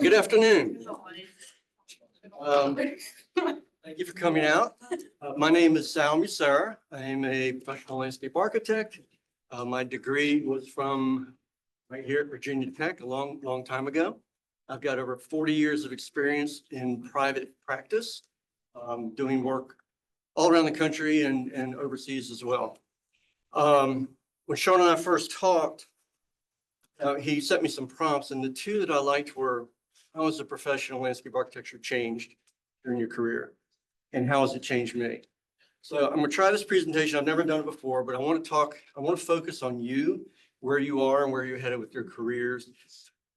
Good afternoon. Thank you for coming out. My name is Sal Musara. I am a professional landscape architect. My degree was from right here at Virginia Tech a long time ago. I've got over 40 years of experience in private practice, doing work all around the country and overseas as well. When Sean and I first talked, he sent me some prompts, and the two that I liked were, how has the professional landscape architecture changed during your career? And how has it changed me? So I'm gonna try this presentation. I've never done it before, but I want to focus on you, where you are and where you're headed with your careers,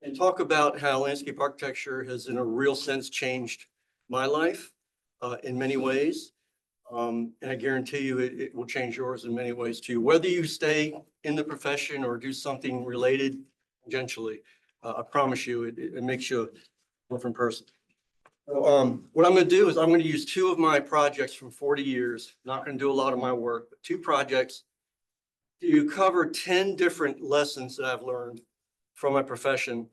and talk about how landscape architecture has in a real sense changed my life in many ways. And I guarantee you it will change yours in many ways too. Whether you stay in the profession or do something related tangentially, I promise you it makes you a different person. So, what I'm going to do is I'm going to use two of my projects from 40 years. Not going to do a lot of my work, but two projects to cover 10 different lessons that I've learned from my profession,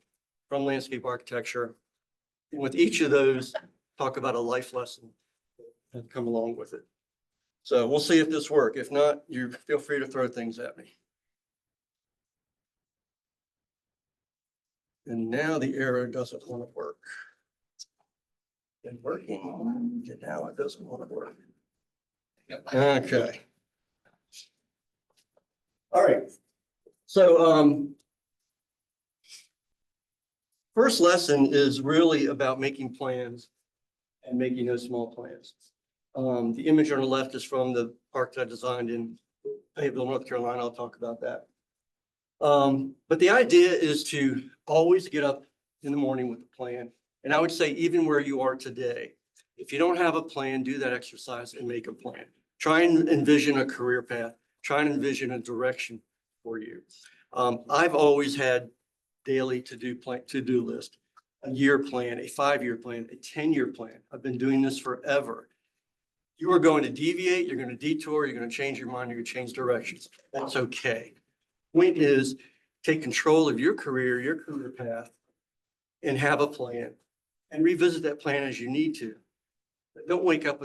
from landscape architecture. And with each of those, talk about a life lesson that come along with it. So we'll see if this works. If not, you feel free to throw things at me. And now the arrow doesn't want to work. It's working. And now it doesn't want to work. Okay. All right. So first lesson is really about making plans and making those small plans. The image on the left is from the park that I designed in Fayetteville, North Carolina. I'll talk about that. But the idea is to always get up in the morning with a plan. And I would say even where you are today, if you don't have a plan, do that exercise and make a plan. Try and envision a career path. Try and envision a direction for you. I've always had daily to-do list, a year plan, a 5-year plan, a 10-year plan. I've been doing this forever. You are going to deviate, you're going to detour, you're going to change your mind, you're going to change directions. That's okay. Point is, take control of your career path, and have a plan. And revisit that plan as you need to. But don't wake up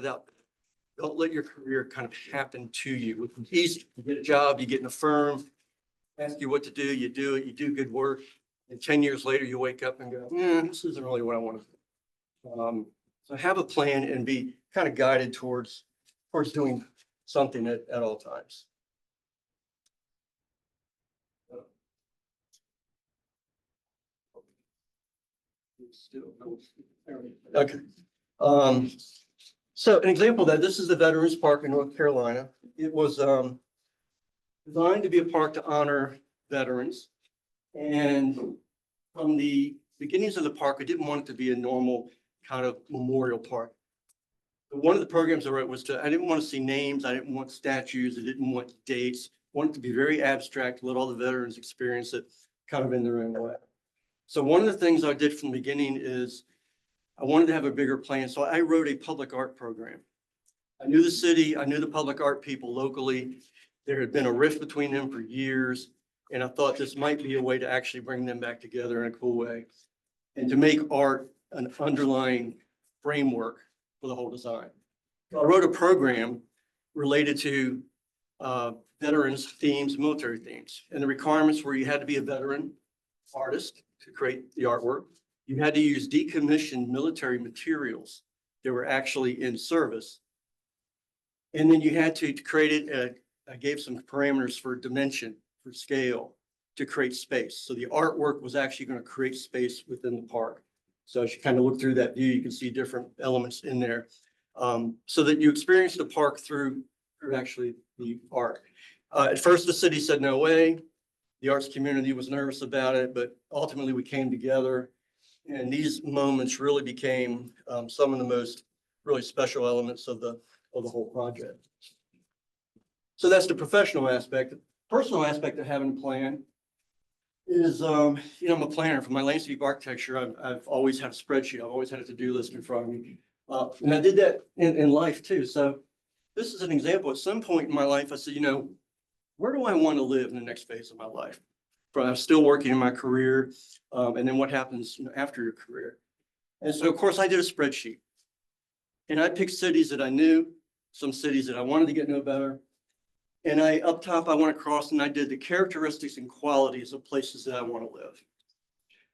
don't let your career kind of happen to you. It's easy. You get a job, you get in a firm, ask you what to do, you do it, you do good work. And 10 years later, you wake up and go, this isn't really what I want to do. So have a plan and be kind of guided towards doing something at all times. Okay. So an example of that, this is the Veterans Park in North Carolina. It was designed to be a park to honor veterans. And from the beginnings of the park, I didn't want it to be a normal kind of memorial park. But one of the programs I wrote was I didn't want to see names, I didn't want statues, I didn't want dates. I wanted it to be very abstract, let all the veterans experience it kind of in their own way. So one of the things I did from the beginning is I wanted to have a bigger plan. So I wrote a public art program. I knew the city, I knew the public art people locally. There had been a rift between them for years. And I thought this might be a way to actually bring them back together in a cool way and to make art an underlying framework for the whole design. So I wrote a program related to veterans themes, military themes. And the requirements were you had to be a veteran artist to create the artwork. You had to use decommissioned military materials that were actually in service. And then you had to create it. I gave some parameters for dimension, for scale, to create space. So the artwork was actually going to create space within the park. So as you kind of look through that view, you can see different elements in there, so that you experience the park through actually the art. At first, the city said no way. The arts community was nervous about it, but ultimately we came together. And these moments really became some of the most really special elements of the whole project. So that's the professional aspect. The personal aspect of having a plan is, I'm a planner. For my landscape architecture, I've always had a spreadsheet. I've always had a to-do list in front of me. And I did that in life too. So this is an example. At some point in my life, I said, where do I want to live in the next phase of my life? I'm still working in my career, and then what happens, after your career. And so, of course, I did a spreadsheet. And I picked cities that I knew, some cities that I wanted to get to know better. And up top, I went across and I did the characteristics and qualities of places that I want to live.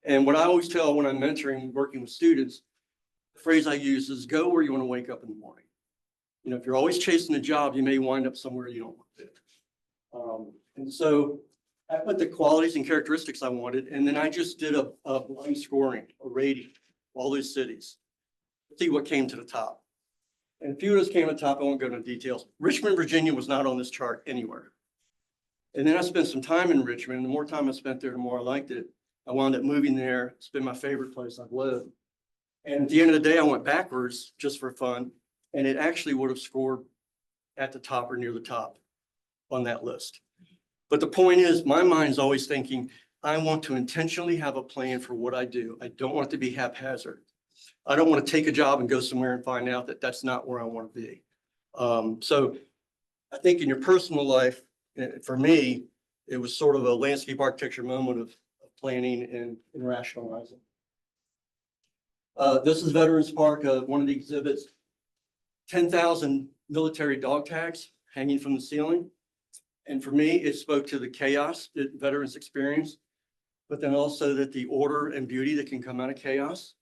And what I always tell when I'm mentoring, working with students, the phrase I use is go where you want to wake up in the morning. If you're always chasing a job, you may wind up somewhere you don't want to. And so I put the qualities and characteristics I wanted, and then I just did a blind scoring, a rating, all these cities. See what came to the top. And a few of those came to the top. I won't go into details. Richmond, Virginia was not on this chart anywhere. And then I spent some time in Richmond. And the more time I spent there, the more I liked it. I wound up moving there. It's been my favorite place I've lived. And at the end of the day, I went backwards just for fun. And it actually would have scored at the top or near the top on that list. But the point is, my mind's always thinking, I want to intentionally have a plan for what I do. I don't want it to be haphazard. I don't want to take a job and go somewhere and find out that that's not where I want to be. So I think in your personal life, for me, it was sort of a landscape architecture moment of planning and rationalizing. This is Veterans Park, one of the exhibits, 10,000 military dog tags hanging from the ceiling. And for me, it spoke to the chaos that veterans experience, but then also that the order and beauty that can come out of chaos.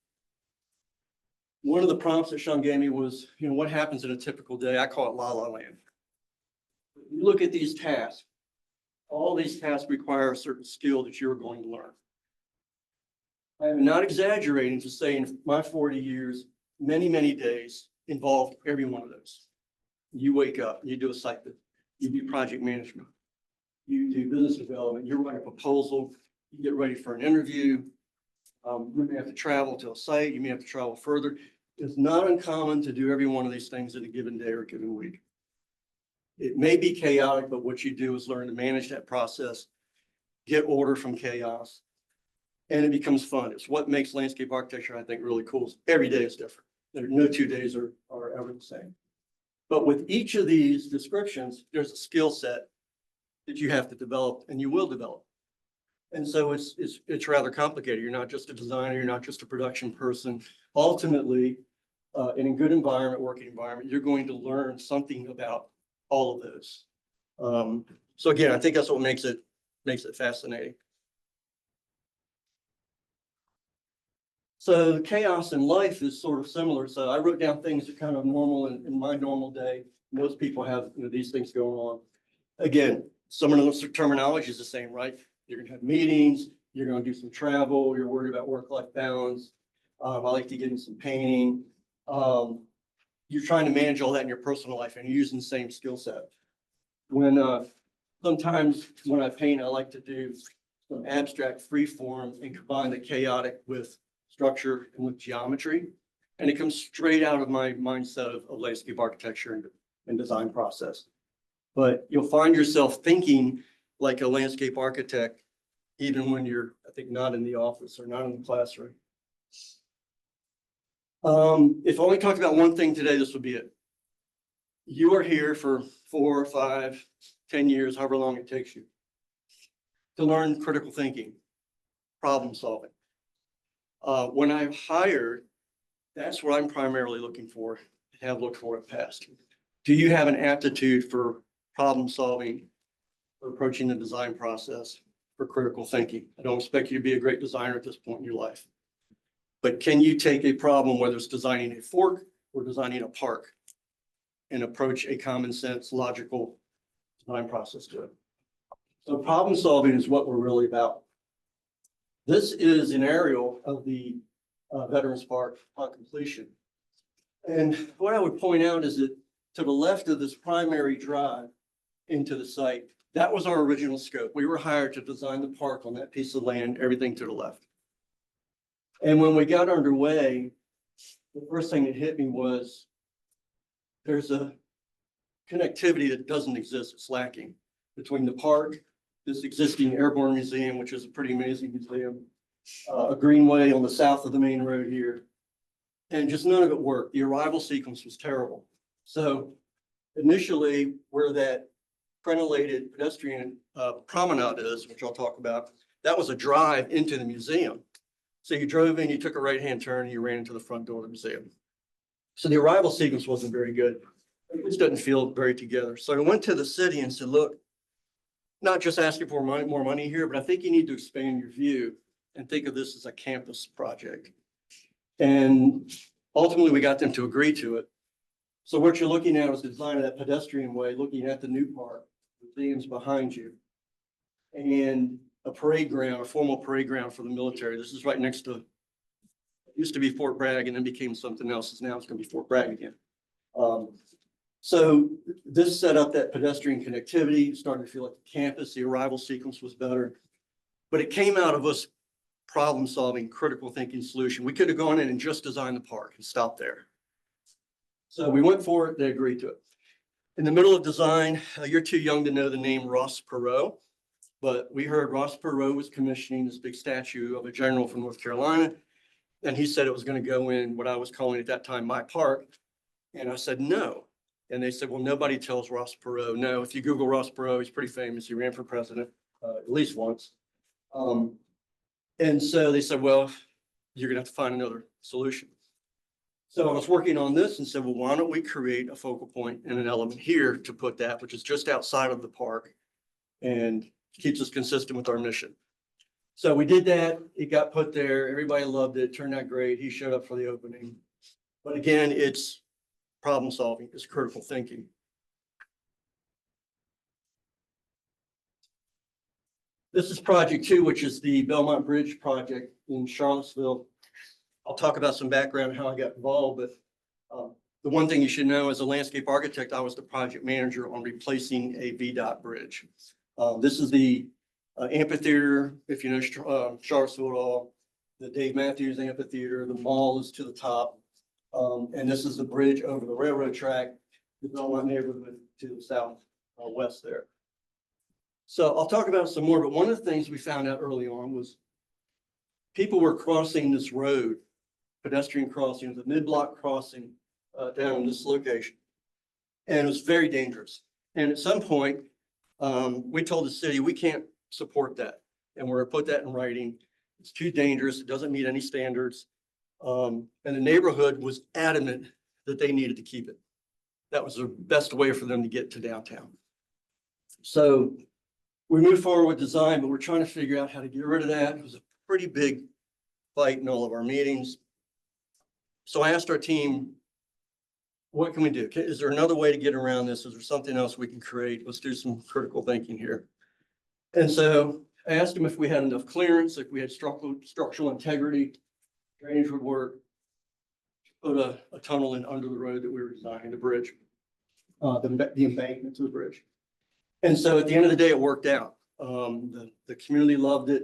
One of the prompts that Sean gave me was, what happens in a typical day? I call it la la land. You look at these tasks, all these tasks require a certain skill that you're going to learn. I'm not exaggerating to say in my 40 years, many, many days involved every one of those. You wake up, you do a site visit, you do project management, you do business development, you write a proposal, you get ready for an interview. You may have to travel to a site, you may have to travel further. It's not uncommon to do every one of these things in a given day or a given week. It may be chaotic, but what you do is learn to manage that process, get order from chaos, and it becomes fun. It's what makes landscape architecture, I think, really cool. Every day is different. No 2 days are ever the same. But with each of these descriptions, there's a skill set that you have to develop and you will develop. And so it's rather complicated. You're not just a designer, you're not just a production person. Ultimately, in a good environment, working environment, you're going to learn something about all of those. So again, I think that's what makes it fascinating. So chaos in life is sort of similar. So I wrote down things that are kind of normal in my normal day. Most people have these things going on. Again, some of the terminology is the same, right? You're going to have meetings, you're going to do some travel, you're worried about work-life balance. I like to get in some painting. You're trying to manage all that in your personal life and you're using the same skill set. Sometimes when I paint, I like to do some abstract free form and combine the chaotic with structure and with geometry. And it comes straight out of my mindset of landscape architecture and design process. But you'll find yourself thinking like a landscape architect, even when you're, I think, not in the office or not in the classroom. If I only talked about one thing today, this would be it. You are here for 4, 5, 10 years, however long it takes you, to learn critical thinking, problem solving. When I've hired, that's what I'm primarily looking for, have looked for in the past. Do you have an aptitude for problem solving, for approaching the design process, for critical thinking? I don't expect you to be a great designer at this point in your life. But can you take a problem, whether it's designing a fork or designing a park, and approach a common sense, logical design process to it? So problem solving is what we're really about. This is an aerial of the Veterans Park upon completion. And what I would point out is that to the left of this primary drive into the site, that was our original scope. We were hired to design the park on that piece of land, everything to the left. And when we got underway, the first thing that hit me was there's a connectivity that doesn't exist. It's lacking between the park, this existing airborne museum, which is a pretty amazing museum, a greenway on the south of the main road here, and just none of it worked. The arrival sequence was terrible. So initially, where that crenellated pedestrian promenade is, which I'll talk about, That was a drive into the museum. So you drove in, you took a right-hand turn, and you ran into the front door of the museum. So the arrival sequence wasn't very good. It just doesn't feel very together. So I went to the city and said, look, not just asking for more money here, but I think you need to expand your view and think of this as a campus project. And ultimately, we got them to agree to it. So what you're looking at is the design of that pedestrian way, looking at the new park, the museums behind you, and a parade ground, a formal parade ground for the military. This is right next to, it used to be Fort Bragg and then became something else. Now it's going to be Fort Bragg again. So this set up that pedestrian connectivity. It started to feel like the campus. The arrival sequence was better, but it came out of us problem solving, critical thinking solution. We could have gone in and just designed the park and stopped there. So we went for it. They agreed to it. In the middle of design, you're too young to know the name Ross Perot, but we heard Ross Perot was commissioning this big statue of a general from North Carolina. And he said it was going to go in what I was calling at that time, my park. And I said, no. And they said, well, nobody tells Ross Perot. No, if you Google Ross Perot, he's pretty famous. He ran for president at least once. And so they said, well, you're going to have to find another solution. So I was working on this and said, well, why don't we create a focal point and an element here to put that, which is just outside of the park and keeps us consistent with our mission. So we did that. It got put there. Everybody loved it. Turned out great. He showed up for the opening. But again, it's problem solving, it's critical thinking. This is project 2, which is the Belmont Bridge project in Charlottesville. I'll talk about some background on how I got involved, but the one thing you should know, as a landscape architect, I was the project manager on replacing a VDOT bridge. This is the amphitheater, if you know Charlottesville at all, the Dave Matthews Amphitheater. The mall is to the top. And this is the bridge over the railroad track, the Belmont neighborhood to the south west there. So I'll talk about some more, but one of the things we found out early on was people were crossing this road, pedestrian crossing, the mid-block crossing down in this location. And it was very dangerous. And at some point, we told the city, we can't support that. And we're gonna put that in writing. It's too dangerous. It doesn't meet any standards. And the neighborhood was adamant that they needed to keep it. That was the best way for them to get to downtown. So we moved forward with design, but we're trying to figure out how to get rid of that. It was a pretty big fight in all of our meetings. So I asked our team, what can we do? Is there another way to get around this? Is there something else we can create? Let's do some critical thinking here. And so I asked them if we had enough clearance, if we had structural integrity, drainage would work, put a tunnel in under the road that we were designing, the bridge, the embankment to the bridge. And so at the end of the day, it worked out. The community loved it.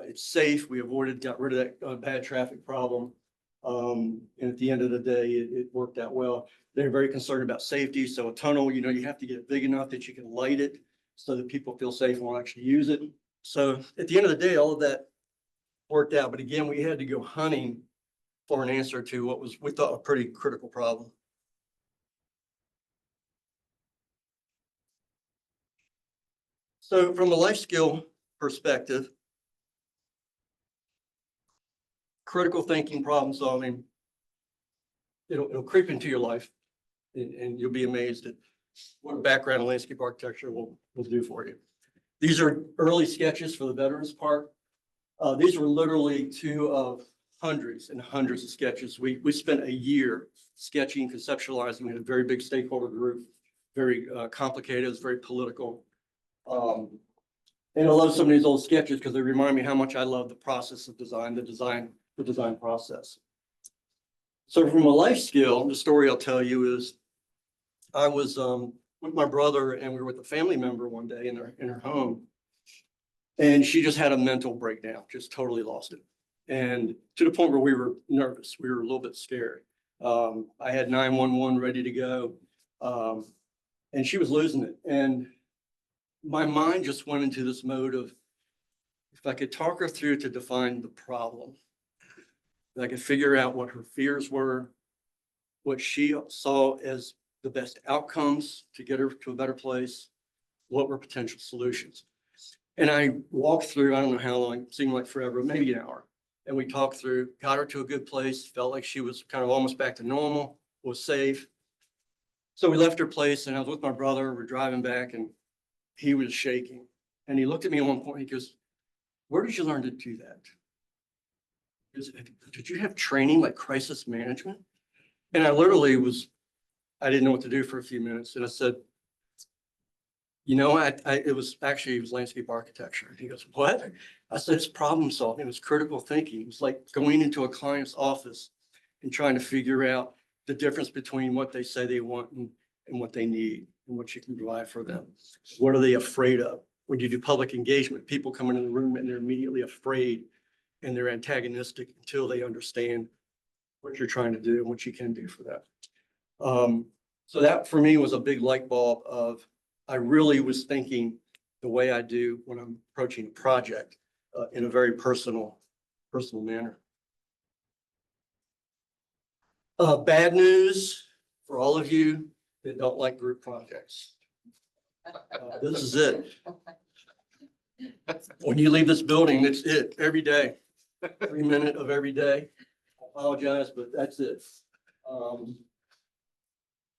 It's safe. We got rid of that bad traffic problem. And at the end of the day, it worked out well. They're very concerned about safety. So a tunnel, you have to get it big enough that you can light it so that people feel safe and will actually use it. So at the end of the day, all of that worked out. But again, we had to go hunting for an answer to what was, we thought, a pretty critical problem. So from a life skill perspective, critical thinking, problem solving, it'll creep into your life and you'll be amazed at what a background in landscape architecture will do for you. These are early sketches for the Veterans Park. These were literally 2 of hundreds and hundreds of sketches. We spent a year sketching, conceptualizing. We had a very big stakeholder group, very complicated. It was very political. And I love some of these old sketches because they remind me how much I love the process of design, the design process. So from a life skill, the story I'll tell you is I was with my brother and we were with a family member one day in her home. And she just had a mental breakdown, just totally lost it. And to the point where we were nervous, we were a little bit scared. I had 911 ready to go. And she was losing it. And my mind just went into this mode of, if I could talk her through to define the problem, I could figure out what her fears were, what she saw as the best outcomes to get her to a better place, what were potential solutions. And I walked through, I don't know how long, it seemed like forever, maybe an hour. And we talked through, got her to a good place, felt like she was kind of almost back to normal, was safe. So we left her place and I was with my brother, we're driving back and he was shaking. And he looked at me at one point, he goes, "Where did you learn to do that?" He goes, "Did you have training like crisis management?" And I literally I didn't know what to do for a few minutes. And I said, it was landscape architecture. He goes, "What?" I said, "It's problem solving. It was critical thinking. It was like going into a client's office and trying to figure out the difference between what they say they want and what they need and what you can provide for them. What are they afraid of?" When you do public engagement, people come into the room and they're immediately afraid and they're antagonistic until they understand what you're trying to do and what you can do for that. So that for me was a big light bulb of, I really was thinking the way I do when I'm approaching a project in a very personal manner. Bad news for all of you that don't like group projects. This is it. When you leave this building, it's it every day, every minute of every day. I apologize, but that's it.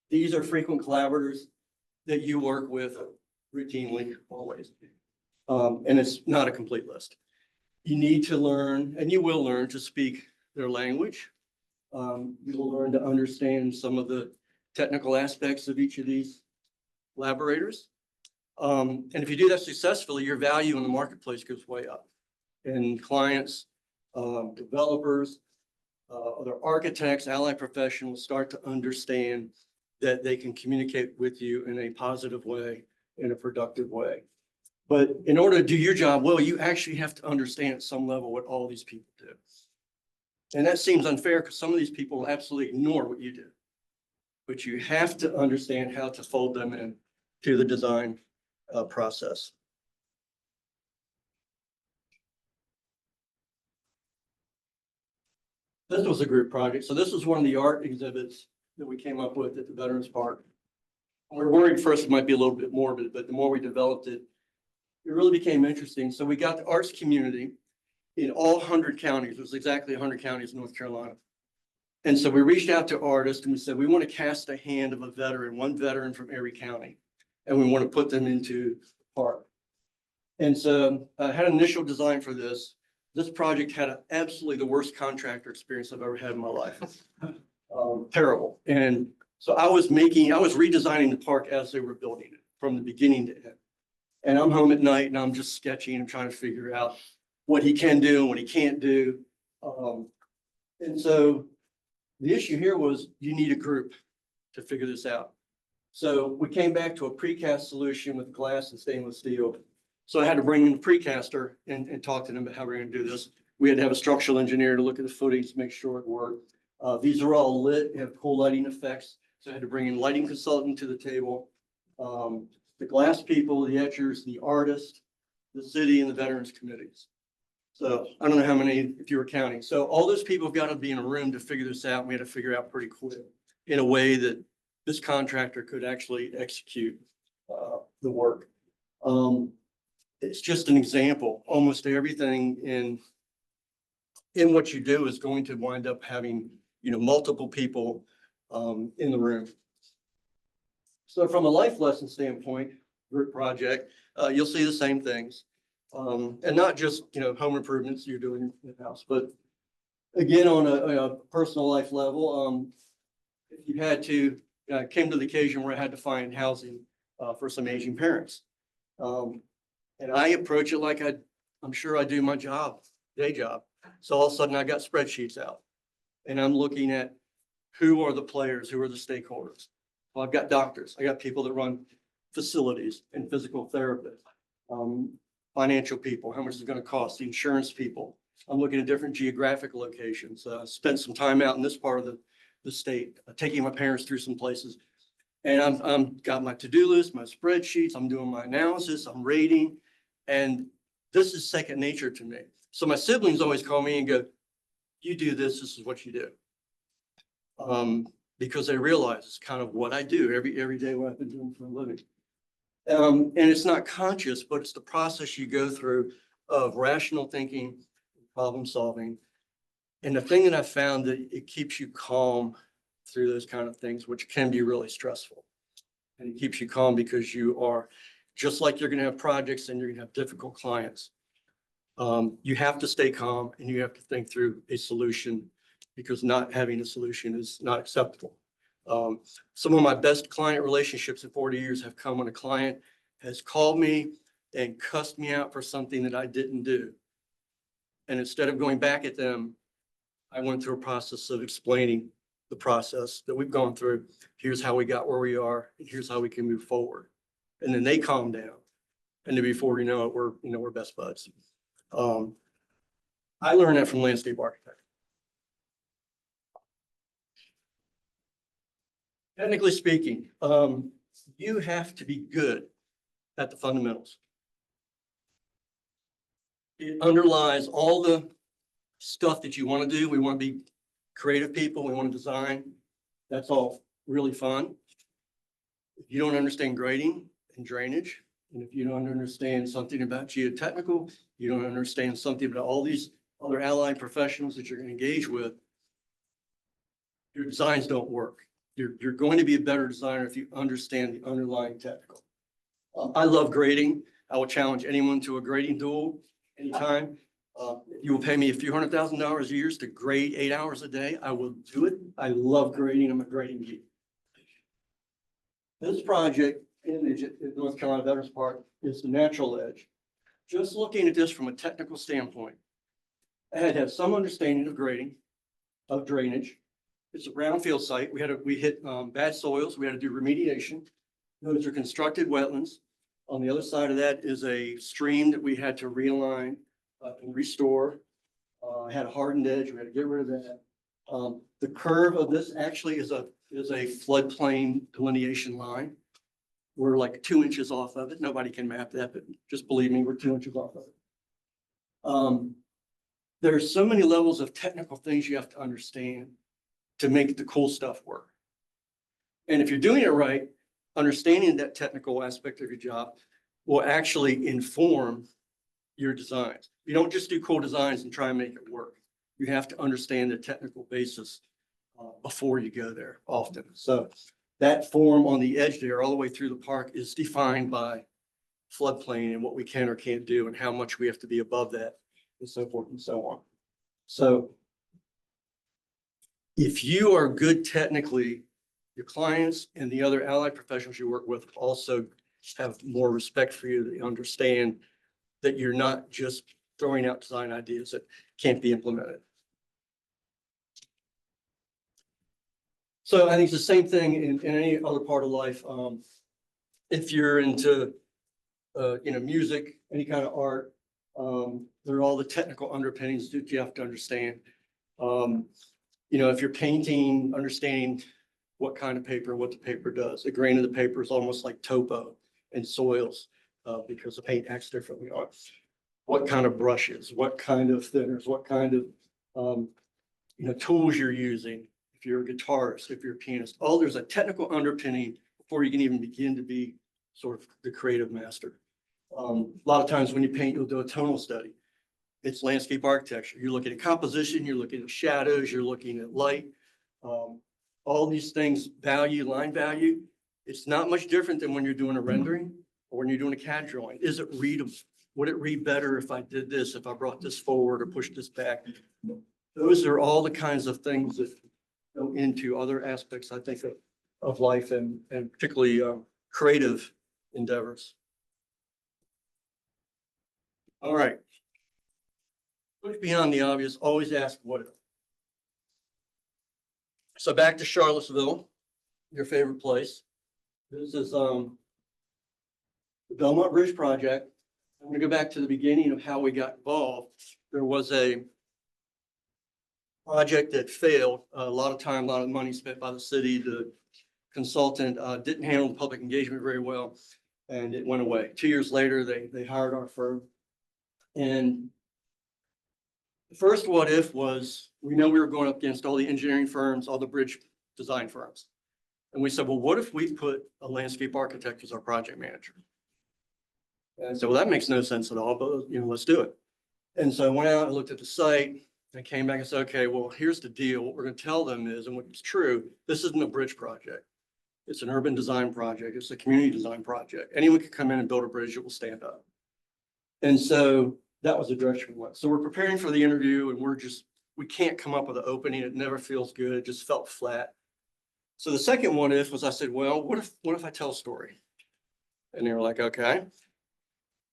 These are frequent collaborators that you work with routinely, always. And it's not a complete list. You need to learn, and you will learn to speak their language. You will learn to understand some of the technical aspects of each of these collaborators. And if you do that successfully, your value in the marketplace goes way up. And clients, developers, other architects, allied professionals start to understand that they can communicate with you in a positive way, in a productive way. But in order to do your job well, you actually have to understand at some level what all these people do. And that seems unfair because some of these people absolutely ignore what you do. But you have to understand how to fold them in to the design process. This was a group project. So this was one of the art exhibits that we came up with at the Veterans Park. We were worried first it might be a little bit morbid, but the more we developed it, it really became interesting. So we got the arts community in all 100 counties. It was exactly 100 counties in North Carolina. And so we reached out to artists and we said, we want to cast a hand of a veteran, one veteran from every county, and we want to put them into the park. And so I had an initial design for this. This project had absolutely the worst contractor experience I've ever had in my life. Terrible. And so I was redesigning the park as they were building it from the beginning to end. And I'm home at night and I'm just sketching and trying to figure out what he can do and what he can't do. And so the issue here was you need a group to figure this out. So we came back to a precast solution with glass and stainless steel. So I had to bring in a precaster and talk to them about how we're going to do this. We had to have a structural engineer to look at the footings to make sure it worked. These are all lit, have cool lighting effects. So I had to bring in lighting consultant to the table. The glass people, the etchers, the artist, the city, and the veterans committees. So I don't know how many, if you were counting. So all those people have got to be in a room to figure this out. We had to figure out pretty quick in a way that this contractor could actually execute the work. It's just an example. Almost everything in what you do is going to wind up having, multiple people in the room. So from a life lesson standpoint, group project, you'll see the same things. And not just, home improvements you're doing in the house, but again, on a personal life level, if you had to, came to the occasion where I had to find housing for some aging parents. And I approach it like I'm sure I do my day job. So all of a sudden I got spreadsheets out and I'm looking at who are the players, who are the stakeholders. Well, I've got doctors, I got people that run facilities and physical therapists, financial people, how much is it going to cost, the insurance people. I'm looking at different geographic locations. Spent some time out in this part of the state, taking my parents through some places. And I'm got my to-do list, my spreadsheets, I'm doing my analysis, I'm rating, and this is second nature to me. So my siblings always call me and go, "You do this, this is what you do." Because they realize it's kind of what I do every day, what I've been doing for a living. And it's not conscious, but it's the process you go through of rational thinking, problem solving. And the thing that I found that it keeps you calm through those kind of things, which can be really stressful. And it keeps you calm because you are, just like you're going to have projects and you're going to have difficult clients. You have to stay calm and you have to think through a solution, because not having a solution is not acceptable. Some of my best client relationships in 40 years have come when a client has called me and cussed me out for something that I didn't do. And instead of going back at them, I went through a process of explaining the process that we've gone through. Here's how we got where we are, and here's how we can move forward. And then they calm down. And then before you know it, we're best buds. I learned that from landscape architecture. Technically speaking, you have to be good at the fundamentals. It underlies all the stuff that you want to do. We want to be creative people. We want to design. That's all really fun. If you don't understand grading and drainage, and if you don't understand something about geotechnical, you don't understand something about all these other allied professionals that you're going to engage with, your designs don't work. You're going to be a better designer if you understand the underlying technical. I love grading. I will challenge anyone to a grading duel anytime. If you will pay me a few $100,000 a year to grade 8 hours a day, I will do it. I love grading. I'm a grading geek. This project image at North Carolina Veterans Park is the natural edge. Just looking at this from a technical standpoint, I had to have some understanding of grading, of drainage. It's a brownfield site. We hit bad soils. We had to do remediation. Those are constructed wetlands. On the other side of that is a stream that we had to realign and restore. I had a hardened edge. We had to get rid of that. The curve of this actually is a floodplain delineation line. We're like 2 inches off of it. Nobody can map that, but just believe me, we're 2 inches off of it. There's so many levels of technical things you have to understand to make the cool stuff work. And if you're doing it right, understanding that technical aspect of your job will actually inform your designs. You don't just do cool designs and try and make it work. You have to understand the technical basis before you go there often. So that form on the edge there all the way through the park is defined by floodplain and what we can or can't do and how much we have to be above that and so forth and so on. So if you are good technically, your clients and the other allied professionals you work with also have more respect for you. They understand that you're not just throwing out design ideas that can't be implemented. So I think it's the same thing in any other part of life. If you're into, music, any kind of art, there are all the technical underpinnings that you have to understand. If you're painting, understanding what kind of paper, what the paper does. The grain of the paper is almost like topo and soils because the paint acts differently on it. What kind of brushes, what kind of thinners, what kind of tools you're using. If you're a guitarist, if you're a pianist, there's a technical underpinning before you can even begin to be sort of the creative master. A lot of times when you paint, you'll do a tonal study. It's landscape architecture. You're looking at composition, you're looking at shadows, you're looking at light. All these things, line value. It's not much different than when you're doing a rendering or when you're doing a CAD drawing. Is it readable? Would it read better if I did this, if I brought this forward or pushed this back? Those are all the kinds of things that go into other aspects, I think, of life and particularly creative endeavors. All right. Push beyond the obvious, always ask what if. So back to Charlottesville, your favorite place. This is the Belmont Bridge project. I'm going to go back to the beginning of how we got involved. There was a project that failed. A lot of time, a lot of money spent by the city. The consultant didn't handle the public engagement very well, and it went away. 2 years later, they hired our firm. And the first what if was, we know we were going up against all the engineering firms, all the bridge design firms. And we said, well, what if we put a landscape architect as our project manager? And I said, well, that makes no sense at all, but let's do it. And so I went out and looked at the site. I came back and said, okay, well, here's the deal. What we're going to tell them is, and what's true, this isn't a bridge project. It's an urban design project. It's a community design project. Anyone can come in and build a bridge that will stand up. And so that was the direction we went. So we're preparing for the interview and we can't come up with an opening. It never feels good. It just felt flat. So the second one was I said, well, what if I tell a story? And they were like, okay.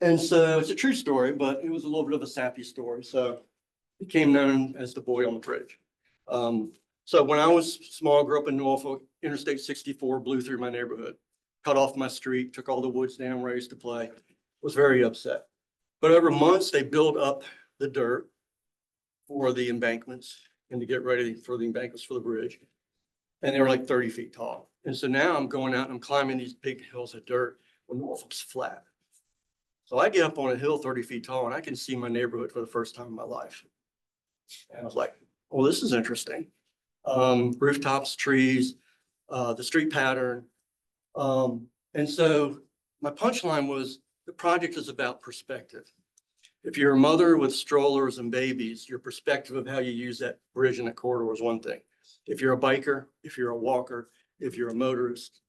And so it's a true story, but it was a little bit of a sappy story. So it became known as the boy on the bridge. So when I was small, grew up in Norfolk, Interstate 64 blew through my neighborhood, cut off my street, took all the woods down where I used to play, was very upset. But over months, they built up the dirt for the embankments and to get ready for the embankments for the bridge. And they were like 30 feet tall. And so now I'm going out and I'm climbing these big hills of dirt when Norfolk's flat. So I get up on a hill 30 feet tall and I can see my neighborhood for the first time in my life. And I was like, well, this is interesting. Rooftops, trees, the street pattern. And so my punchline was the project is about perspective. If you're a mother with strollers and babies, your perspective of how you use that bridge and that corridor is one thing. If you're a biker, if you're a walker, if you're a motorist,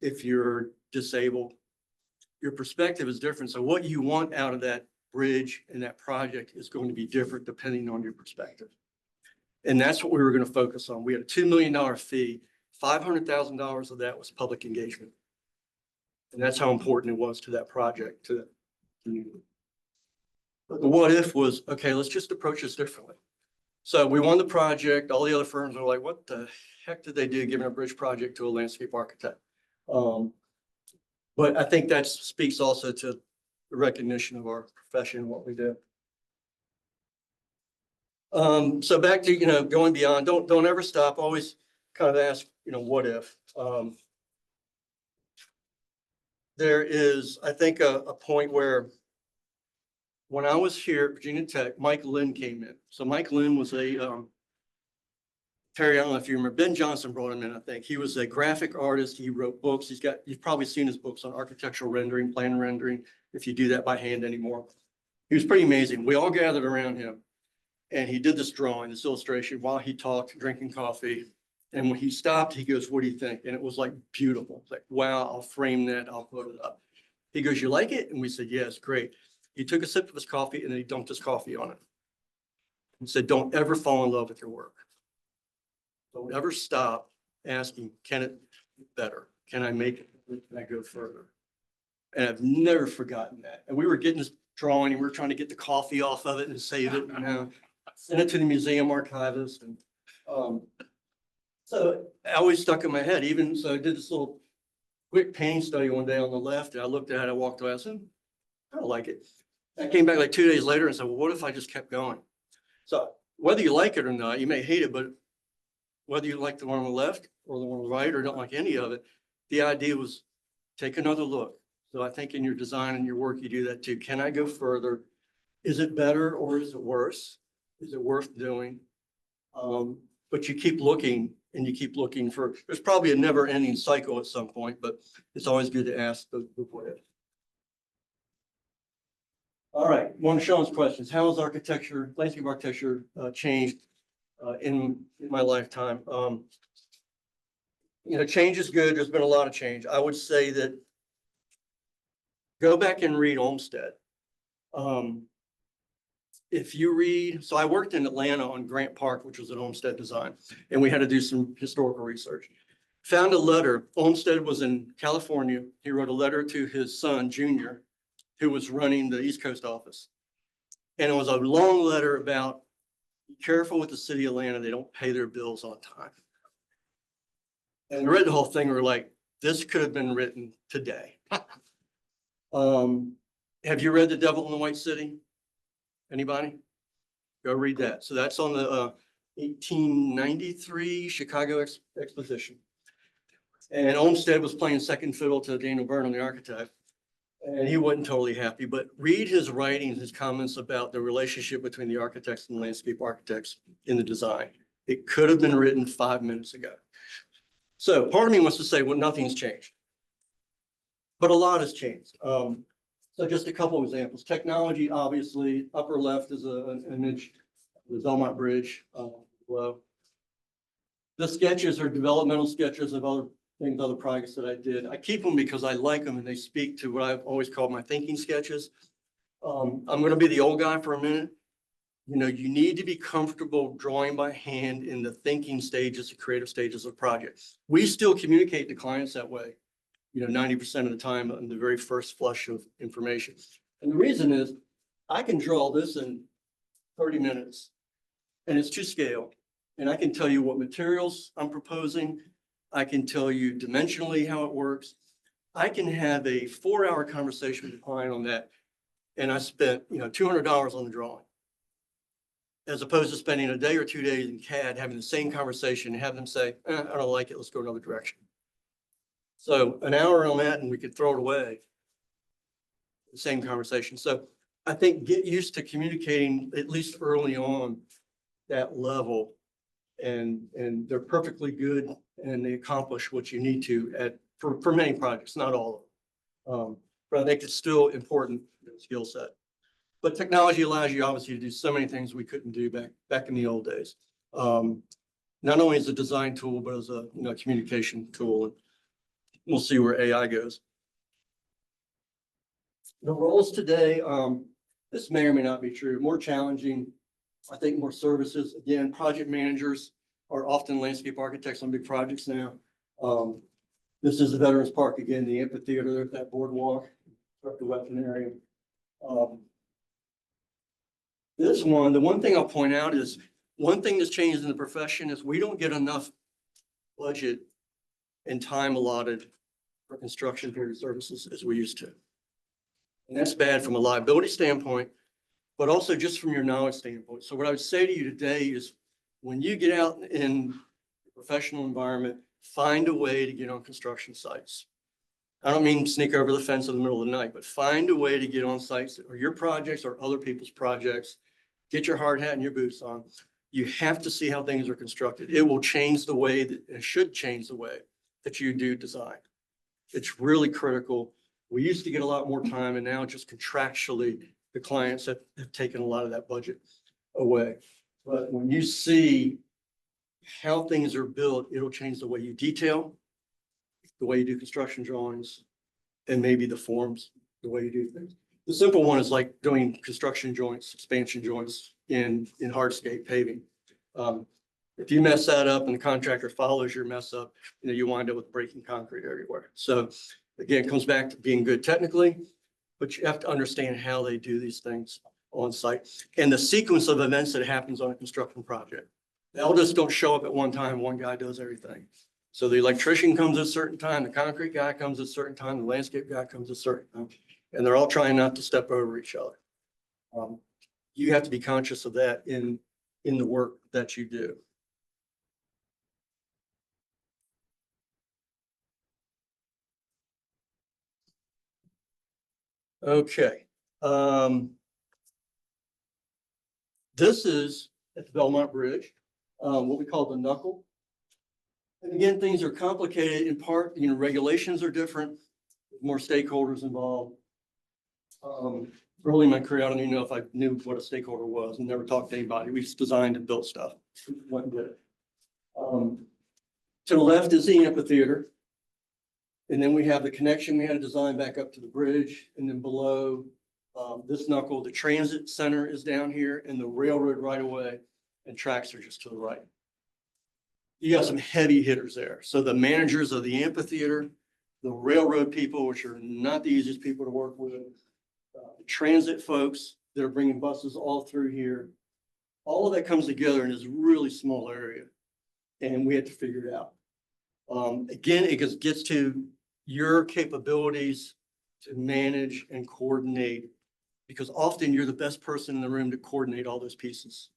if you're disabled, your perspective is different. So what you want out of that bridge and that project is going to be different depending on your perspective. And that's what we were going to focus on. We had a $2 million fee. $500,000 of that was public engagement. And that's how important it was to that project, to that community. But the what if was, okay, let's just approach this differently. So we won the project. All the other firms were like, what the heck did they do giving a bridge project to a landscape architect? But I think that speaks also to the recognition of our profession and what we do. So back to, going beyond, don't ever stop. Always kind of ask, what if? There is, I think, a point where when I was here at Virginia Tech, Mike Lynn came in. So Mike Lynn was Terry, I don't know if you remember, Ben Johnson brought him in, I think. He was a graphic artist. He wrote books. You've probably seen his books on architectural rendering, plan rendering, if you do that by hand anymore. He was pretty amazing. We all gathered around him and he did this drawing, this illustration while he talked, drinking coffee. And when he stopped, he goes, what do you think? And it was like beautiful. It's like, wow, I'll frame that. I'll put it up. He goes, you like it? And we said, yes, great. He took a sip of his coffee and then he dumped his coffee on it. He said, don't ever fall in love with your work. Don't ever stop asking, can it be better? Can I make it? Can I go further? And I've never forgotten that. And we were getting this drawing and we were trying to get the coffee off of it and save it, send it to the museum archivist. And so it always stuck in my head. Even so, I did this little quick painting study one day on the left. And I looked at it, I walked away, I said, I don't like it. I came back like 2 days later and said, well, what if I just kept going? So whether you like it or not, you may hate it, but whether you like the one on the left or the one on the right or don't like any of it, the idea was take another look. So I think in your design and your work, you do that too. Can I go further? Is it better or is it worse? Is it worth doing? But you keep looking and you keep looking there's probably a never ending cycle at some point, but it's always good to ask the what if. All right, one of Sean's questions. How has landscape architecture changed in my lifetime? Change is good. There's been a lot of change. I would say that go back and read Olmsted. If you read, so I worked in Atlanta on Grant Park, which was an Olmsted design, and we had to do some historical research. Found a letter. Olmsted was in California. He wrote a letter to his son, Junior, who was running the East Coast office. And it was a long letter about be careful with the city of Atlanta. They don't pay their bills on time. And we read the whole thing. We're like, this could have been written today. Have you read The Devil in the White City? Anybody? Go read that. So that's on the 1893 Chicago Exposition. And Olmsted was playing second fiddle to Daniel Burnham, the architect. And he wasn't totally happy, but read his writings, his comments about the relationship between the architects and landscape architects in the design. It could have been written 5 minutes ago. So part of me wants to say, well, nothing's changed, but a lot has changed. So just a couple of examples. Technology, obviously, upper left is an image of the Belmont Bridge below. The sketches are developmental sketches of other things, other projects that I did. I keep them because I like them and they speak to what I've always called my thinking sketches. I'm going to be the old guy for a minute. You know, you need to be comfortable drawing by hand in the thinking stages, the creative stages of projects. We still communicate to clients that way, 90% of the time on the very first flush of information. And the reason is I can draw this in 30 minutes and it's to scale. And I can tell you what materials I'm proposing. I can tell you dimensionally how it works. I can have a 4-hour conversation with the client on that. And I spent, $200 on the drawing, as opposed to spending a day or 2 days in CAD, having the same conversation and have them say, I don't like it, let's go another direction. So an hour on that and we could throw it away. The same conversation. So I think get used to communicating, at least early on, that level. And they're perfectly good and they accomplish what you need to for many projects, not all of them. But I think it's still important skill set. But technology allows you obviously to do so many things we couldn't do back in the old days. Not only as a design tool, but as a communication tool. And we'll see where AI goes. The roles today, this may or may not be true, more challenging. I think more services. Again, project managers are often landscape architects on big projects now. This is the Veterans Park again, the amphitheater, there's that boardwalk, the weapon area. The one thing I'll point out is one thing that's changed in the profession is we don't get enough budget and time allotted for construction period services as we used to. And that's bad from a liability standpoint, but also just from your knowledge standpoint. So what I would say to you today is when you get out in the professional environment, find a way to get on construction sites. I don't mean sneak over the fence in the middle of the night, but find a way to get on sites or your projects or other people's projects. Get your hard hat and your boots on. You have to see how things are constructed. It will change the way that it should change the way that you do design. It's really critical. We used to get a lot more time and now just contractually, the clients have taken a lot of that budget away. But when you see how things are built, it'll change the way you detail, the way you do construction drawings, and maybe the forms, the way you do things. The simple one is like doing construction joints, expansion joints in hardscape paving. If you mess that up and the contractor follows your mess up, you wind up with breaking concrete everywhere. So again, it comes back to being good technically, but you have to understand how they do these things on site and the sequence of events that happens on a construction project. The elders don't show up at one time. One guy does everything. So the electrician comes at a certain time, the concrete guy comes at a certain time, the landscape guy comes at a certain time, and they're all trying not to step over each other. You have to be conscious of that in the work that you do. Okay. This is at the Belmont Bridge, what we call the knuckle. And again, things are complicated in part, regulations are different, more stakeholders involved. Early in my career, I don't even know if I knew what a stakeholder was and never talked to anybody. We just designed and built stuff. Went and did it. To the left is the amphitheater. And then we have the connection we had to design back up to the bridge. And then below this knuckle, the transit center is down here and the railroad right away and tracks are just to the right. You got some heavy hitters there. So the managers of the amphitheater, the railroad people, which are not the easiest people to work with, the transit folks that are bringing buses all through here. All of that comes together in this really small area. And we had to figure it out. Again, it just gets to your capabilities to manage and coordinate, because often you're the best person in the room to coordinate all those pieces,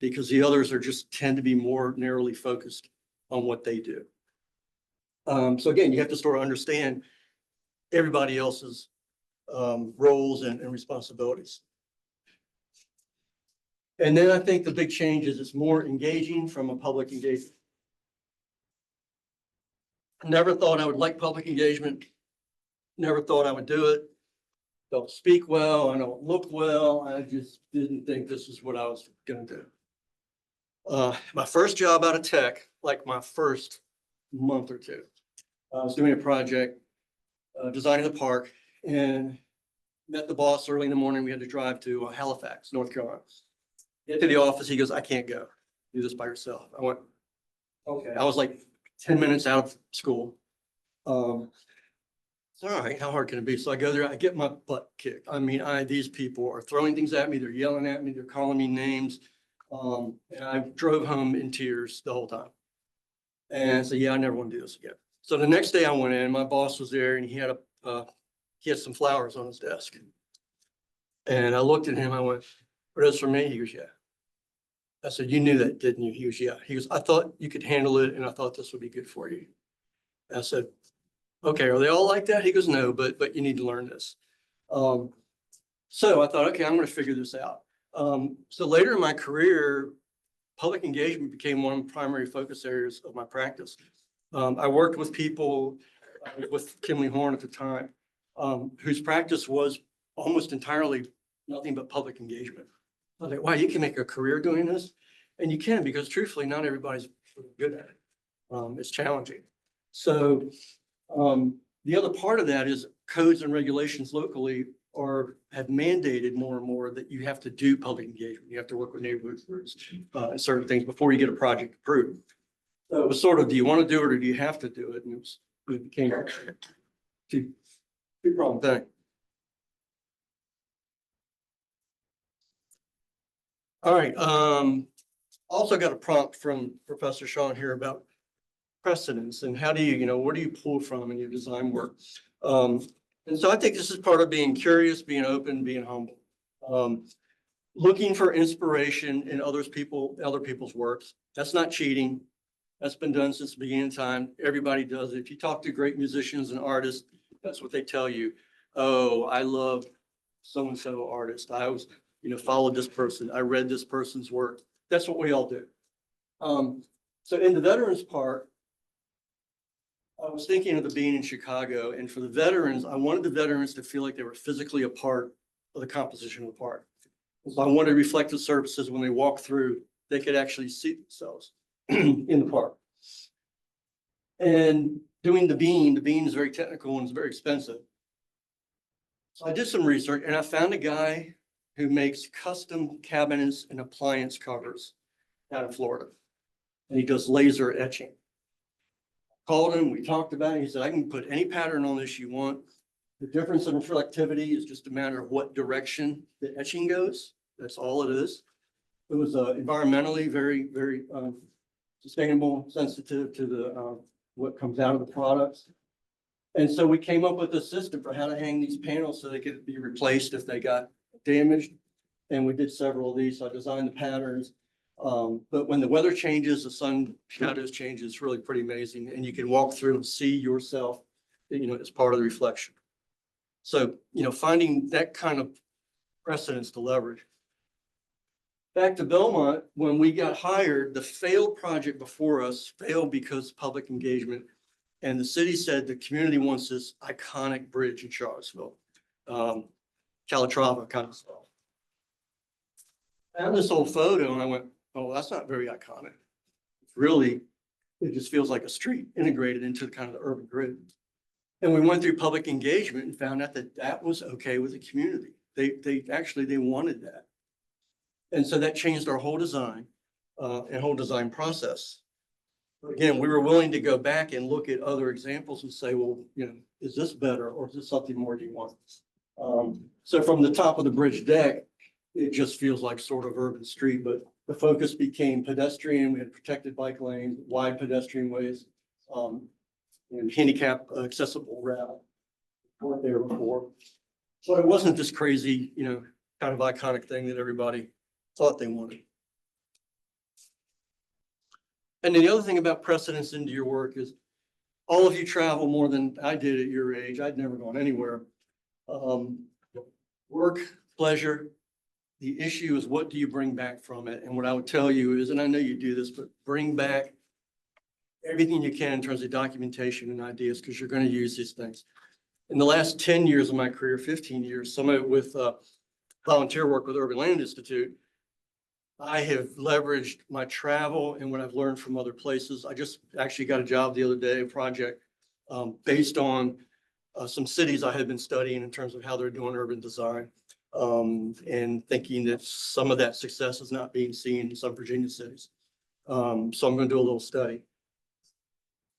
because the others are just tend to be more narrowly focused on what they do. So again, you have to sort of understand everybody else's roles and responsibilities. And then I think the big change is it's more engaging from a public engagement. Never thought I would like public engagement. Never thought I would do it. don't speak well, I don't look well. I just didn't think this is what I was gonna do. My first job out of tech, like my first month or two, I was doing a project, designing the park, and met the boss early in the morning. We had to drive to Halifax, North Carolina. Get to the office, he goes, I can't go. Do this by yourself. I went, okay. I was like 10 minutes out of school. It's all right, how hard can it be? So I go there, I get my butt kicked. I mean, these people are throwing things at me, they're yelling at me, they're calling me names. And I drove home in tears the whole time. And so, yeah, I never want to do this again. So the next day I went in, my boss was there and he had some flowers on his desk. And I looked at him, I went, are those for me? He goes, yeah. I said, you knew that, didn't you? He goes, yeah. He goes, I thought you could handle it and I thought this would be good for you. I said, okay, are they all like that? He goes, no, but you need to learn this. So I thought, okay, I'm going to figure this out. So later in my career, public engagement became one of the primary focus areas of my practice. I worked with people, with Kimley Horn at the time, whose practice was almost entirely nothing but public engagement. I was like, wow, you can make a career doing this? And you can, because truthfully, not everybody's good at it. It's challenging. So the other part of that is codes and regulations locally have mandated more and more that you have to do public engagement. You have to work with neighborhood groups and certain things before you get a project approved. So it was sort of, do you want to do it or do you have to do it? And it became a two problem thing. All right. Also got a prompt from Professor Sean here about precedents and how do you, where do you pull from in your design work? And so I think this is part of being curious, being open, being humble. Looking for inspiration in other people's works. That's not cheating. That's been done since the beginning of time. Everybody does it. If you talk to great musicians and artists, that's what they tell you. Oh, I love so-and-so artist. I was, followed this person. I read this person's work. That's what we all do. So in the Veterans Park, I was thinking of the being in Chicago, and for the veterans, I wanted the veterans to feel like they were physically a part of the composition of the park. So I wanted reflective surfaces when they walk through, they could actually see themselves in the park. And doing the bean is very technical and it's very expensive. So I did some research and I found a guy who makes custom cabinets and appliance covers out of Florida. And he does laser etching. Called him, we talked about it. He said, I can put any pattern on this you want. The difference in reflectivity is just a matter of what direction the etching goes. That's all it is. It was environmentally very, very sustainable, sensitive to the what comes out of the products. And so we came up with a system for how to hang these panels so they could be replaced if they got damaged. And we did several of these. So I designed the patterns. But when the weather changes, the sun shadows change, it's really pretty amazing. And you can walk through and see yourself, as part of the reflection. So, finding that kind of precedence to leverage. Back to Belmont, when we got hired, the failed project before us failed because of public engagement. And the city said the community wants this iconic bridge in Charlottesville, Calatrava kind of stuff. I found this old photo and I went, oh, that's not very iconic. Really, it just feels like a street integrated into kind of the urban grid. And we went through public engagement and found out that that was okay with the community. They wanted that. And so that changed our whole design and whole design process. But again, we were willing to go back and look at other examples and say, well, is this better or is this something more you want? So from the top of the bridge deck, it just feels like sort of urban street, but the focus became pedestrian. We had protected bike lanes, wide pedestrian ways, and handicap accessible route. Weren't there before. So it wasn't this crazy, kind of iconic thing that everybody thought they wanted. And then the other thing about precedence into your work is all of you travel more than I did at your age. I'd never gone anywhere. Work, pleasure. The issue is what do you bring back from it? And what I would tell you is, and I know you do this, but bring back everything you can in terms of documentation and ideas because you're going to use these things. In the last 10 years of my career, 15 years, some of it with volunteer work with Urban Land Institute, I have leveraged my travel and what I've learned from other places. I just actually got a job the other day, a project based on some cities I had been studying in terms of how they're doing urban design, and thinking that some of that success is not being seen in some Virginia cities. So I'm going to do a little study.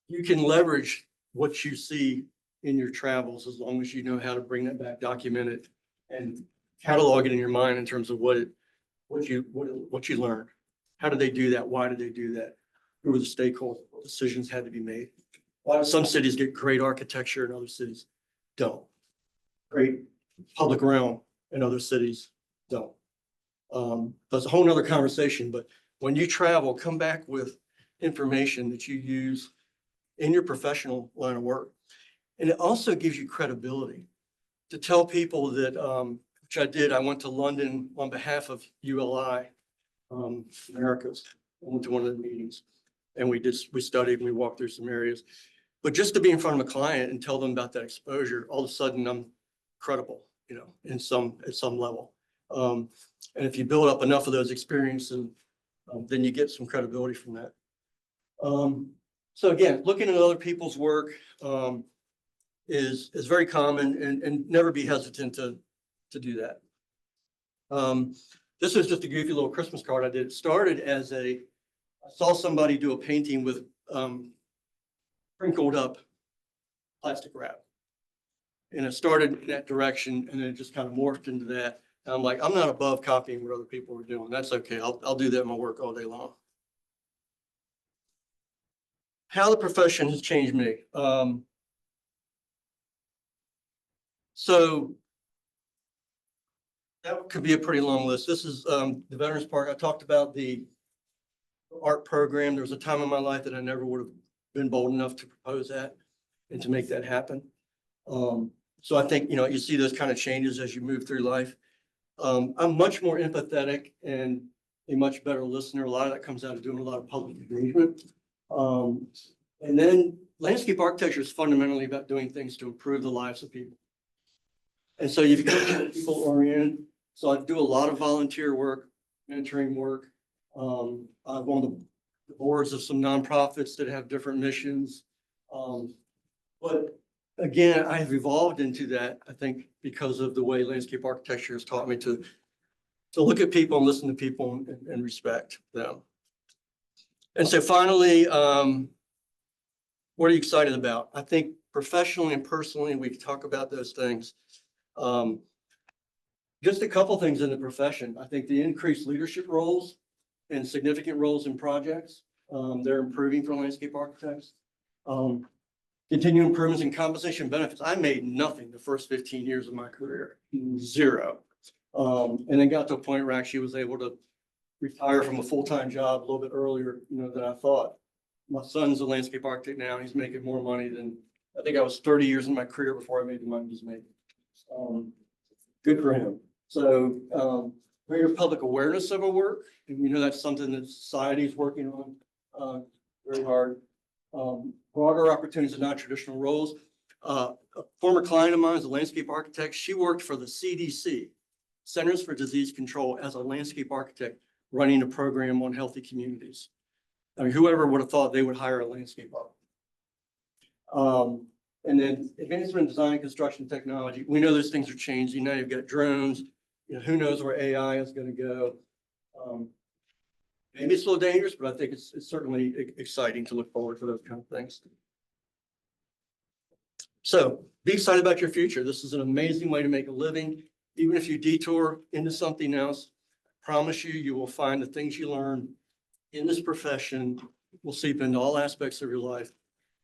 You can leverage what you see in your travels as long as you know how to bring that back, document it, and catalog it in your mind in terms of what you learned. How did they do that? Why did they do that? Who were the stakeholders? What decisions had to be made? Why do some cities get great architecture and other cities don't? Great public realm and other cities don't. That's a whole nother conversation, but when you travel, come back with information that you use in your professional line of work. And it also gives you credibility to tell people that, which I did. I went to London on behalf of ULI, Americas. I went to one of the meetings and we studied and we walked through some areas. But just to be in front of a client and tell them about that exposure, all of a sudden I'm credible, at some level. And if you build up enough of those experiences, then you get some credibility from that. So again, looking at other people's work is very common, and never be hesitant to do that. This was just a goofy little Christmas card I did. It started as I saw somebody do a painting with sprinkled up plastic wrap. And it started in that direction, and then it just kind of morphed into that. And I'm like, I'm not above copying what other people are doing. That's okay. I'll do that in my work all day long. How the profession has changed me. So that could be a pretty long list. This is the Veterans Park. I talked about the art program. There was a time in my life that I never would have been bold enough to propose that and to make that happen. So I think, you see those kind of changes as you move through life. I'm much more empathetic and a much better listener. A lot of that comes out of doing a lot of public engagement. And then landscape architecture is fundamentally about doing things to improve the lives of people. And so you've got to be people oriented. So I do a lot of volunteer work, mentoring work. I'm on the boards of some nonprofits that have different missions. But again, I have evolved into that, I think, because of the way landscape architecture has taught me to look at people and listen to people and respect them. And so finally, what are you excited about? I think professionally and personally, we can talk about those things. Just a couple things in the profession. I think the increased leadership roles and significant roles in projects, they're improving for landscape architects. Continued improvements in compensation benefits. I made nothing the first 15 years of my career, zero. And then got to a point where I actually was able to retire from a full-time job a little bit earlier, than I thought. My son's a landscape architect now. He's making more money than, I think I was 30 years in my career before I made the money he's making. Good for him. So greater public awareness of our work. And we know that's something that society is working on very hard. Broader opportunities in non-traditional roles. A former client of mine is a landscape architect. She worked for the CDC, Centers for Disease Control, as a landscape architect running a program on healthy communities. I mean, whoever would have thought they would hire a landscape architect. And then advancement in design, construction technology. We know those things are changing. Now you've got drones. Who knows where AI is going to go. Maybe it's a little dangerous, but I think it's certainly exciting to look forward to those kind of things. So be excited about your future. This is an amazing way to make a living. Even if you detour into something else, I promise you will find the things you learn in this profession will seep into all aspects of your life.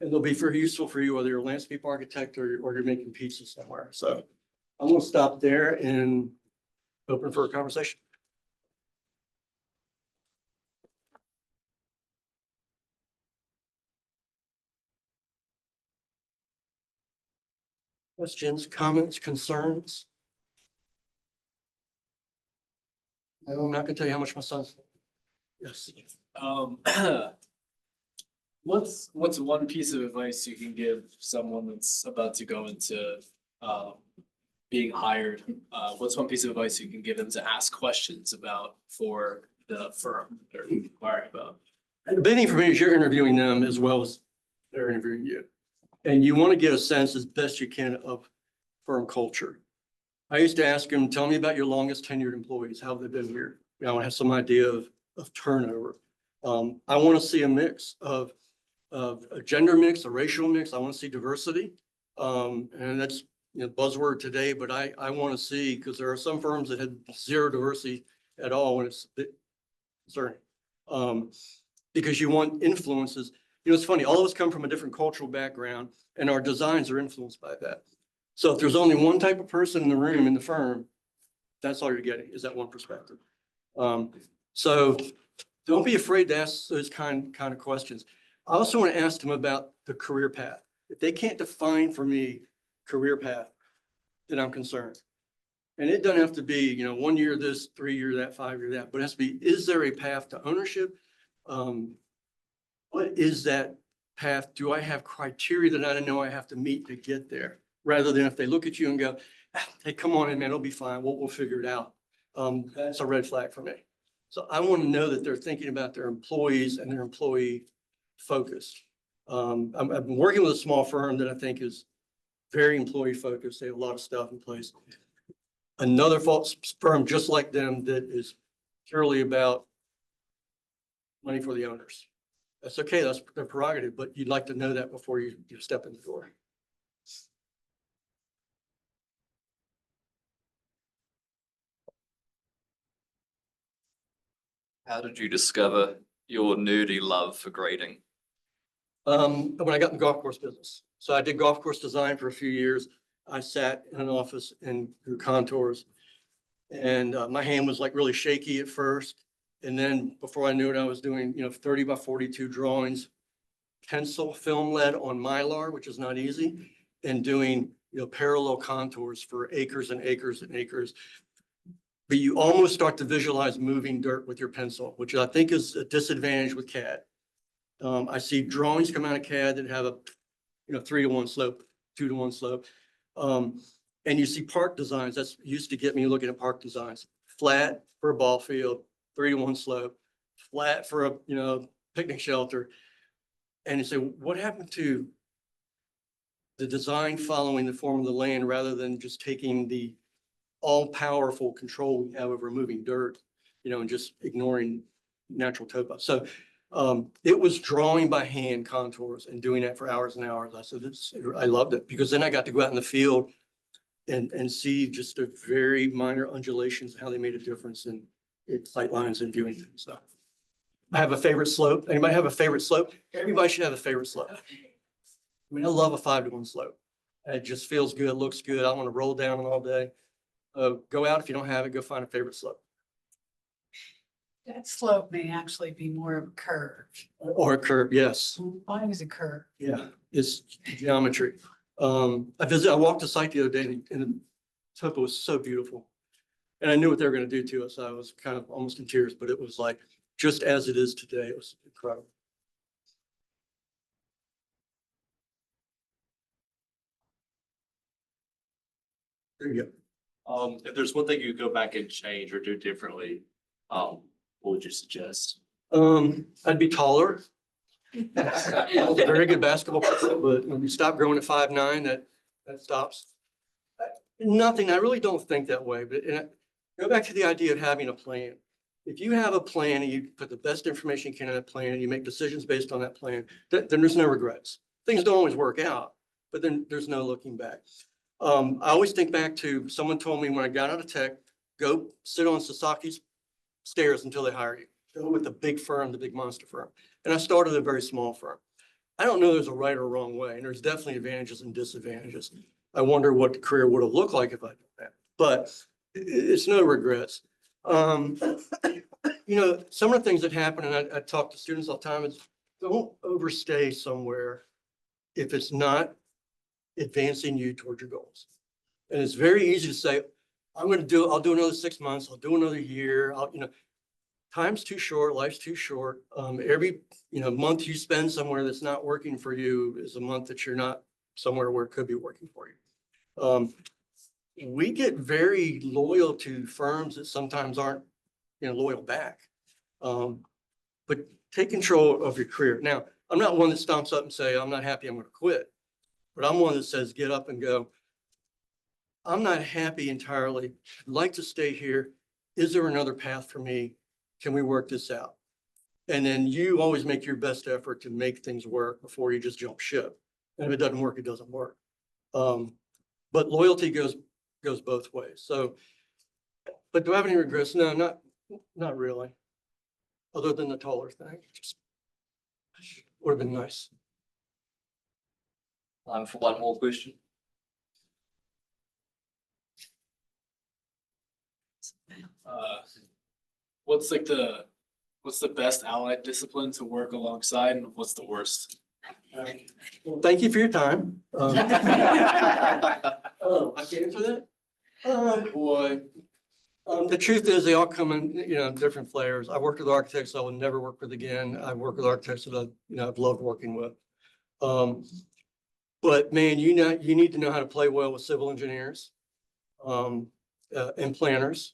And they'll be useful for you, whether you're a landscape architect or you're making pizza somewhere. So I'm going to stop there and open for a conversation. Questions, comments, concerns? I'm not going to tell you how much my son's. Yes. What's one piece of advice you can give someone that's about to go into being hired? What's one piece of advice you can give them to ask questions about for the firm they're inquiring about? And the big thing for me is you're interviewing them as well as they're interviewing you. And you want to get a sense as best you can of firm culture. I used to ask them, tell me about your longest tenured employees. How have they been here? I want to have some idea of turnover. I want to see a mix of a gender mix, a racial mix. I want to see diversity. And that's, buzzword today, but I want to see, because there are some firms that had zero diversity at all when it's a bit concerning. Because you want influences. It's funny, all of us come from a different cultural background and our designs are influenced by that. So if there's only one type of person in the room in the firm, that's all you're getting is that one perspective. So don't be afraid to ask those kind of questions. I also want to ask them about the career path. If they can't define for me career path, then I'm concerned. And it doesn't have to be, 1 year this, 3 year that, 5 year that, but it has to be, is there a path to ownership? What is that path? Do I have criteria that I know I have to meet to get there? Rather than if they look at you and go, hey, come on in, man, it'll be fine. We'll figure it out. That's a red flag for me. So I want to know that they're thinking about their employees and their employee focused. I've been working with a small firm that I think is very employee focused. They have a lot of stuff in place. Another firm just like them that is purely about money for the owners. That's okay. That's their prerogative, but you'd like to know that before you step in the door. How did you discover your nerdy love for grading? When I got in the golf course business. So I did golf course design for a few years. I sat in an office and drew contours. And my hand was like really shaky at first. And then before I knew it, I was doing, 30 by 42 drawings, pencil film lead on Mylar, which is not easy, and doing, parallel contours for acres and acres and acres. But you almost start to visualize moving dirt with your pencil, which I think is a disadvantage with CAD. I see drawings come out of CAD that have a, 3-to-1 slope, 2-to-1 slope. And you see park designs. That's used to get me looking at park designs. Flat for a ball field, 3-to-1 slope, flat for a, picnic shelter. And you say, what happened to the design following the form of the land rather than just taking the all-powerful control we have over moving dirt, and just ignoring natural topo. So it was drawing by hand contours and doing that for hours and hours. I said, I loved it because then I got to go out in the field and see just a very minor undulations, how they made a difference in sight lines and viewing things. So I have a favorite slope. Anybody have a favorite slope? Everybody should have a favorite slope. I mean, I love a 5-to-1 slope. It just feels good, looks good. I want to roll down it all day. Go out if you don't have it, go find a favorite slope. That slope may actually be more of a curve. Or a curve, yes. Mine is a curve. Yeah, it's geometry. I walked the site the other day and the topo was so beautiful. And I knew what they were going to do to us. I was kind of almost in tears, but it was like just as it is today. It was incredible. There you go. If there's one thing you go back and change or do differently, what would you suggest? I'd be taller. I was a very good basketball player, but when you stop growing at 5'9", that stops. Nothing. I really don't think that way. But go back to the idea of having a plan. If you have a plan and you put the best information you can in that plan and you make decisions based on that plan, then there's no regrets. Things don't always work out, but then there's no looking back. I always think back to someone told me when I got out of tech, go sit on Sasaki's stairs until they hire you. Go with the big firm, the big monster firm. And I started a very small firm. I don't know there's a right or wrong way, and there's definitely advantages and disadvantages. I wonder what the career would have looked like if I did that, but it's no regrets. Some of the things that happen, and I talk to students all the time, is don't overstay somewhere if it's not advancing you towards your goals. And it's very easy to say, I'll do another 6 months, I'll do another year, time's too short, life's too short. Every, month you spend somewhere that's not working for you is a month that you're not somewhere where it could be working for you. We get very loyal to firms that sometimes aren't, loyal back. But take control of your career. Now, I'm not one that stomps up and say, I'm not happy, I'm going to quit. But I'm one that says, get up and go. I'm not happy entirely. I'd like to stay here. Is there another path for me? Can we work this out? And then you always make your best effort to make things work before you just jump ship. And if it doesn't work, it doesn't work. But loyalty goes both ways. So, but do I have any regrets? No, not really. Other than the taller thing, just would have been nice. Time for one more question. What's the best allied discipline to work alongside and what's the worst? Well, thank you for your time. I can answer that. Boy. The truth is they all come in, different flavors. I worked with architects I would never work with again. I've worked with architects that I've loved working with. But man, you need to know how to play well with civil engineers, and planners.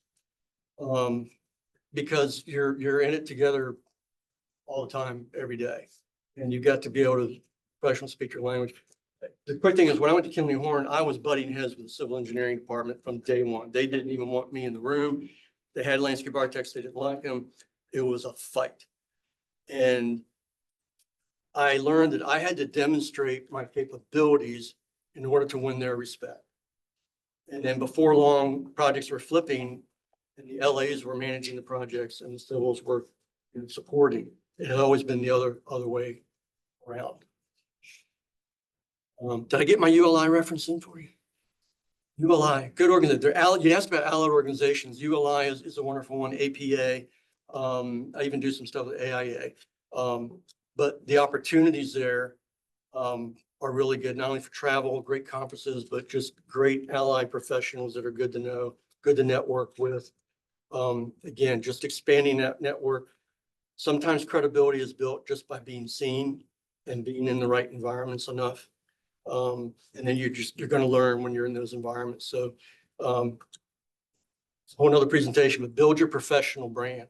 Because you're in it together all the time, every day. And you've got to be able to professionally speak your language. The quick thing is when I went to Kimley Horn, I was butting heads with the civil engineering department from day one. They didn't even want me in the room. They had landscape architects, they didn't like them. It was a fight. And I learned that I had to demonstrate my capabilities in order to win their respect. And then before long, projects were flipping and the LAs were managing the projects and the civils were supporting. It had always been the other way around. Did I get my ULI reference in for you? ULI, good organization. You asked about allied organizations. ULI is a wonderful one. APA. I even do some stuff with AIA. But the opportunities there are really good, not only for travel, great conferences, but just great allied professionals that are good to know, good to network with. Again, just expanding that network. Sometimes credibility is built just by being seen and being in the right environments enough. And then you're going to learn when you're in those environments. So it's a whole nother presentation, but build your professional brand.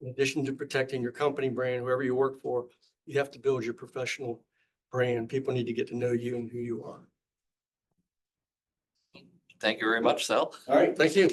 In addition to protecting your company brand, whoever you work for, you have to build your professional brand. People need to get to know you and who you are. Thank you very much, Sal. All right, thank you.